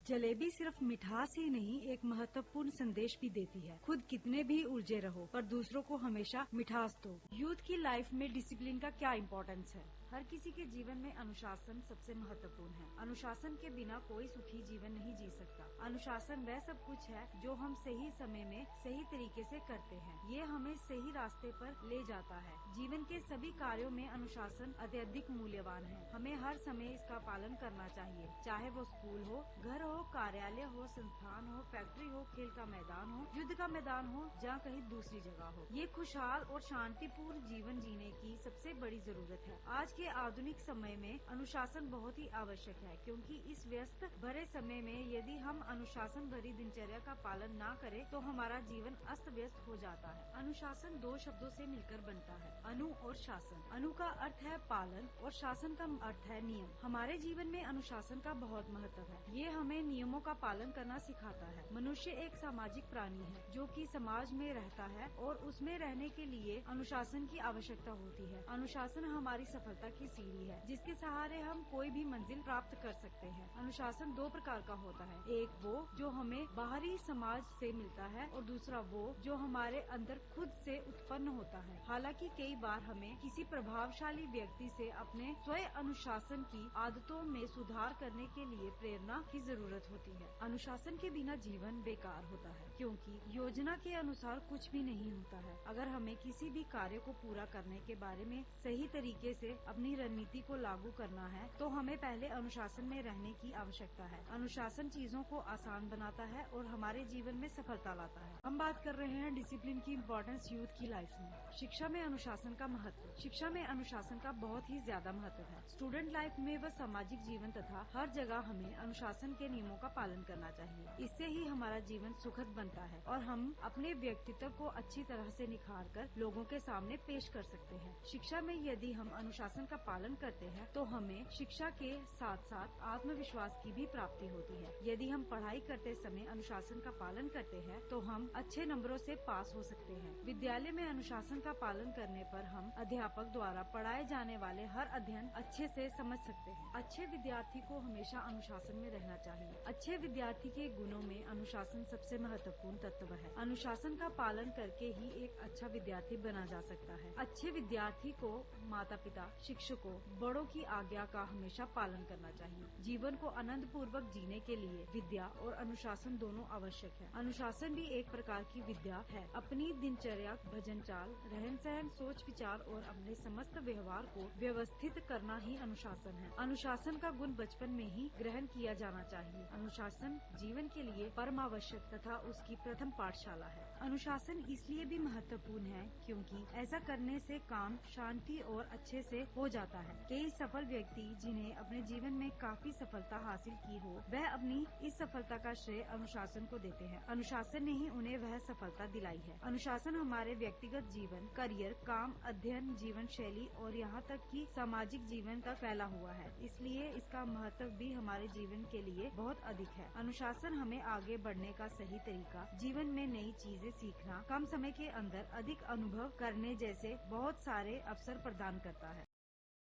जलेबी सिर्फ मिठास ही नहीं, एक महत्वपूर्ण संदेश भी देती है। खुद कितने भी उलझे रहो, पर दूसरों को हमेशा मिठास दो। यूथ की लाइफ में डिसिप्लिन का क्या इम्पोर्टेंस है? हर किसी के जीवन में अनुशासन सबसे महत्वपूर्ण है। अनुशासन के बिना कोई सुखी जीवन नहीं जी सकता। अनुशासन वह सब कुछ है जो हम सही समय में सही तरीके से करते हैं। ये हमें सही रास्ते पर ले जाता है। जीवन के सभी कार्यों में अनुशासन अत्यधिक मूल्यवान है। हमें हर समय इसका पालन करना चाहिए, चाहे वो स्कूल हो, घर हो, कार्यालय हो, संस्थान हो, फैक्ट्री हो, खेल का मैदान हो, युद्ध का मैदान हो, या कहीं दूसरी जगह हो। ये खुशहाल और शांतिपूर्ण जीवन जीने की सबसे बड़ी जरूरत है। आज के आधुनिक समय में अनुशासन बहुत ही आवश्यक है, क्योंकि इस व्यस्त भरे समय में यदि हम अनुशासन भरी दिनचर्या का पालन ना करें तो हमारा जीवन अस्त व्यस्त हो जाता है। अनुशासन दो शब्दों से मिलकर बनता है, अनु और शासन। अनु का अर्थ है पालन और शासन का अर्थ है नियम। हमारे जीवन में अनुशासन का बहुत महत्व है। ये हमें नियमों का पालन करना सिखाता है। मनुष्य एक सामाजिक प्राणी है जो कि समाज में रहता है और उसमें रहने के लिए अनुशासन की आवश्यकता होती है। अनुशासन हमारी सफलता की सीढ़ी है, जिसके सहारे हम कोई भी मंजिल प्राप्त कर सकते हैं। अनुशासन दो प्रकार का होता है, एक वो जो हमें बाहरी समाज से मिलता है और दूसरा वो जो हमारे अंदर खुद से उत्पन्न होता है। हालांकि कई बार हमें किसी प्रभावशाली व्यक्ति से अपने स्वयं अनुशासन की आदतों में सुधार करने के लिए प्रेरणा की जरूरत होती है। अनुशासन के बिना जीवन बेकार होता है, क्योंकि योजना के अनुसार कुछ भी नहीं होता है। अगर हमें किसी भी कार्य को पूरा करने के बारे में सही तरीके से अपनी रणनीति को लागू करना है तो हमें पहले अनुशासन में रहने की आवश्यकता है। अनुशासन चीजों को आसान बनाता है और हमारे जीवन में सफलता लाता है। हम बात कर रहे हैं डिसिप्लिन की इम्पोर्टेंस यूथ की लाइफ में। शिक्षा में अनुशासन का महत्व। शिक्षा में अनुशासन का बहुत ही ज्यादा महत्व है। स्टूडेंट लाइफ में व सामाजिक जीवन तथा हर जगह हमें अनुशासन के नियमों का पालन करना चाहिए। इससे ही हमारा जीवन सुखद बनता है और हम अपने व्यक्तित्व को अच्छी तरह से निखार कर लोगों के सामने पेश कर सकते हैं। शिक्षा में यदि हम अनुशासन का पालन करते हैं तो हमें शिक्षा के साथ साथ आत्मविश्वास की भी प्राप्ति होती है। यदि हम पढ़ाई करते समय अनुशासन का पालन करते हैं तो हम अच्छे नंबरों से पास हो सकते हैं। विद्यालय में अनुशासन का पालन करने पर हम अध्यापक द्वारा पढ़ाए जाने वाले हर अध्ययन अच्छे से समझ सकते हैं। अच्छे विद्यार्थी को हमेशा अनुशासन में रहना चाहिए। अच्छे विद्यार्थी के गुणों में अनुशासन सबसे महत्वपूर्ण तत्व है। अनुशासन का पालन करके ही एक अच्छा विद्यार्थी बना जा सकता है। अच्छे विद्यार्थी को माता पिता, शिक्षकों, बड़ों की आज्ञा का हमेशा पालन करना चाहिए। जीवन को आनंद पूर्वक जीने के लिए विद्या और अनुशासन दोनों आवश्यक है। अनुशासन भी एक प्रकार की विद्या है। अपनी दिनचर्या, भजन चाल, रहन सहन, सोच विचार और अपने समस्त व्यवहार को व्यवस्थित करना ही अनुशासन है। अनुशासन का गुण बचपन में ही ग्रहण किया जाना चाहिए। अनुशासन जीवन के लिए परम आवश्यक तथा उसकी प्रथम पाठशाला है। अनुशासन इसलिए भी महत्वपूर्ण है क्योंकि ऐसा करने से काम शांति और अच्छे से हो जाता है। कई सफल व्यक्ति जिन्हें अपने जीवन में काफी सफलता हासिल की हो, वह अपनी इस सफलता का श्रेय अनुशासन को देते हैं। अनुशासन ने ही उन्हें वह सफलता दिलाई है। अनुशासन हमारे व्यक्तिगत जीवन, करियर, काम, अध्ययन, जीवन शैली और यहाँ तक कि सामाजिक जीवन तक फैला हुआ है। इसलिए इसका महत्व भी हमारे जीवन के लिए बहुत अधिक है। अनुशासन हमें आगे बढ़ने का सही तरीका, जीवन में नई चीजें सीखना, कम समय के अंदर अधिक अनुभव करने जैसे बहुत सारे अवसर प्रदान करता है।